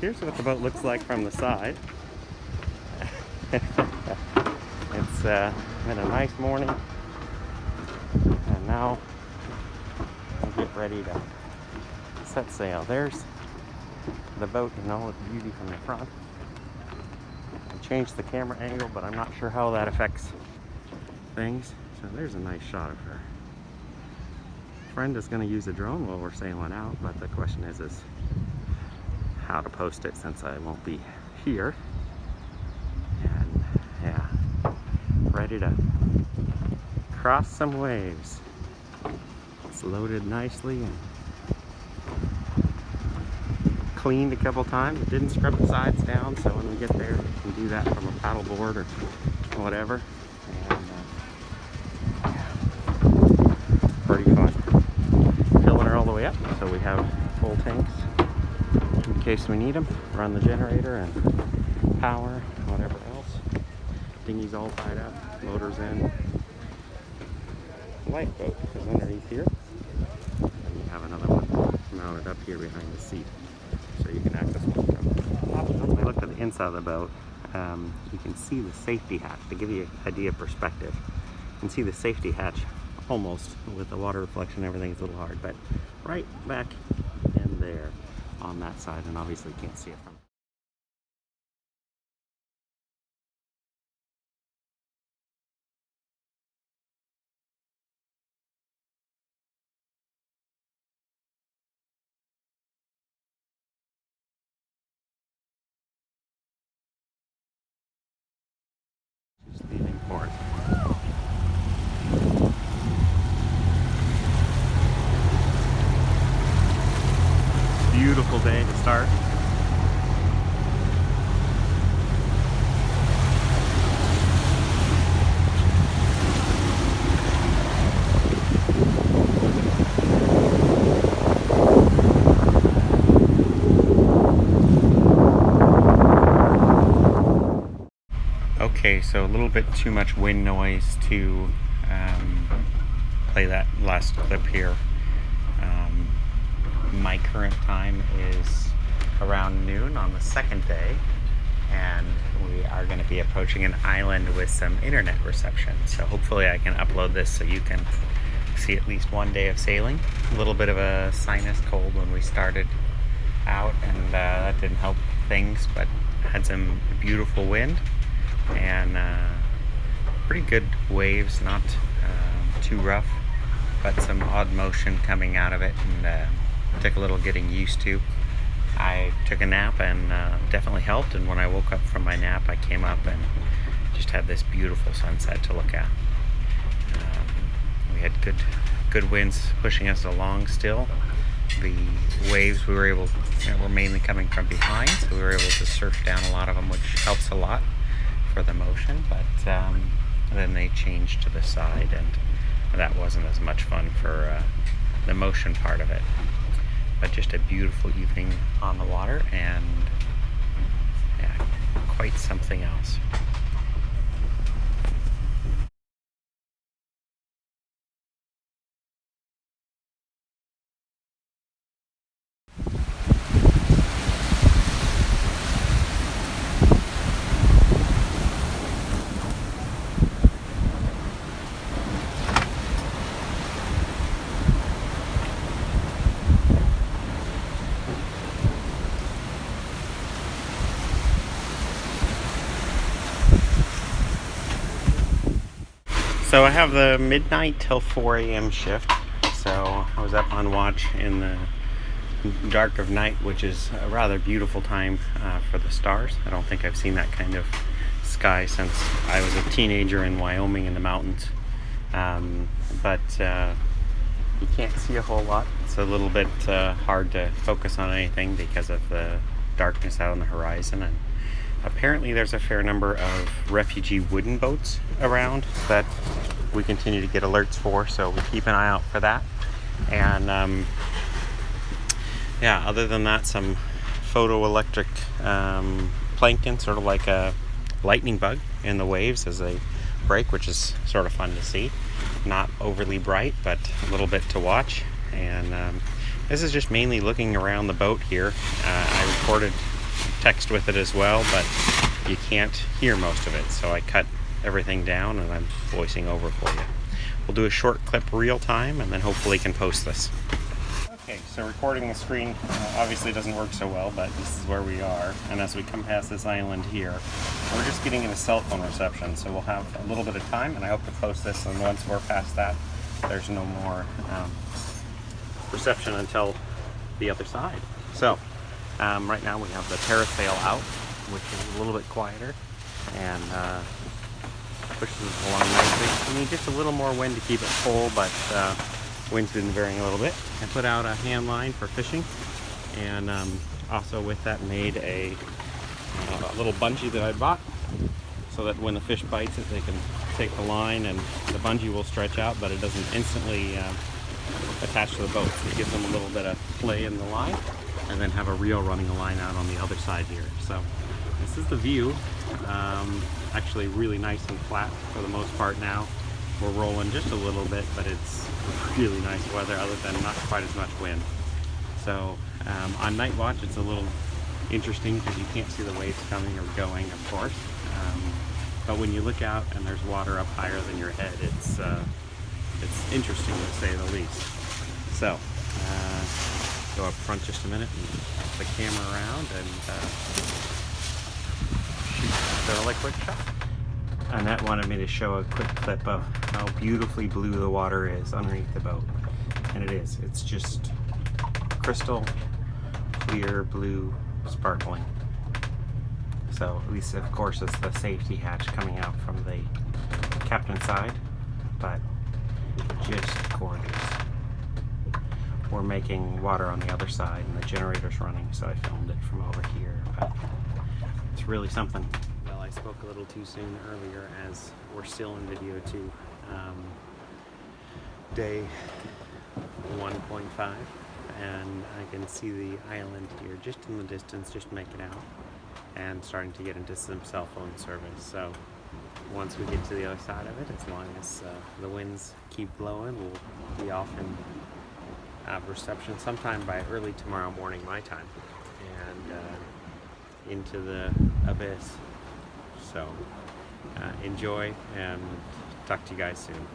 Here's what the boat looks like from the side. It's been a nice morning, and now we'll get ready to set sail. There's the boat in all its beauty from the front. I changed the camera angle, but I'm not sure how that affects things. So there's a nice shot of her. Friend is going to use a drone while we're sailing out, but the question is how to post it since I won't be here. And yeah, ready to cross some waves. It's loaded nicely and cleaned a couple times. It didn't scrub the sides down, so when we get there we can do that from a paddleboard or whatever. And yeah, pretty fun. Filling her all the way up, so we have full tanks in case we need them. Run the generator and power, whatever else. Dinghy's all tied up, motor's in. Lifeboat is underneath here. And you have another one mounted up here behind the seat, so you can access one from. As we look at the inside of the boat, you can see the safety hatch. To give you an idea of perspective, you can see the safety hatch almost with the water reflection. Everything's a little hard, but right back in there on that side, and obviously you can't see it from. Just leaving port. Beautiful day to start. Okay, so a little bit too much wind noise to play that last clip here. My current time is around noon on the second day, and we are going to be approaching an island with some internet reception. So hopefully I can upload this so you can see at least one day of sailing. A little bit of a sinus cold when we started out, and that didn't help things, but had some beautiful wind and pretty good waves, not too rough, but some odd motion coming out of it, and took a little getting used to. I took a nap and definitely helped, and when I woke up from my nap I came up and just had this beautiful sunset to look at. We had good winds pushing us along still. The waves were mainly coming from behind, so we were able to surf down a lot of them, which helps a lot for the motion, but then they changed to the side, and that wasn't as much fun for the motion part of it. But just a beautiful evening on the water, and yeah, quite something else. So I have the midnight till 4 a.m. shift, so I was up on watch in the dark of night, which is a rather beautiful time for the stars. I don't think I've seen that kind of sky since I was a teenager in Wyoming in the mountains, but you can't see a whole lot. It's a little bit hard to focus on anything because of the darkness out on the horizon, and apparently there's a fair number of refugee wooden boats around that we continue to get alerts for, so we keep an eye out for that. And yeah, other than that, some photoelectric plankton, sort of like a lightning bug in the waves as they break, which is sort of fun to see. Not overly bright, but a little bit to watch. And this is just mainly looking around the boat here. I recorded text with it as well, but you can't hear most of it, so I cut everything down and I'm voicing over for you. We'll do a short clip real time and then hopefully can post this. Okay, so recording the screen obviously doesn't work so well, but this is where we are. And as we come past this island here, we're just getting a cell phone reception, so we'll have a little bit of time, and I hope to post this, and once we're past that, there's no more reception until the other side. So, right now we have the parasail out, which is a little bit quieter, and pushes along nicely. We need just a little more wind to keep it full, but wind's been varying a little bit. I put out a hand line for fishing, and also with that made a little bungee that I bought, so that when the fish bites it, they can take the line and the bungee will stretch out, but it doesn't instantly attach to the boat. So it gives them a little bit of play in the line, and then have a reel running a line out on the other side here. So this is the view. Actually really nice and flat for the most part now. We're rolling just a little bit, but it's really nice weather other than not quite as much wind. So on night watch it's a little interesting because you can't see the waves coming or going, of course. But when you look out and there's water up higher than your head, it's interesting to say the least. So go up front just a minute and flip the camera around and shoot a quick shot. Annette wanted me to show a quick clip of how beautifully blue the water is underneath the boat. And it is. It's just crystal clear blue, sparkling. So at least of course it's the safety hatch coming out from the captain's side, but just gorgeous. We're making water on the other side and the generator's running, so I filmed it from over here, but it's really something. Well, I spoke a little too soon earlier, as we're still in video 2. Day 1.5, and I can see the island here just in the distance, just making out, and starting to get into some cell phone service. So once we get to the other side of it, as long as the winds keep blowing, we'll be off in reception sometime by early tomorrow morning my time, and into the abyss. So enjoy, and talk to you guys soon.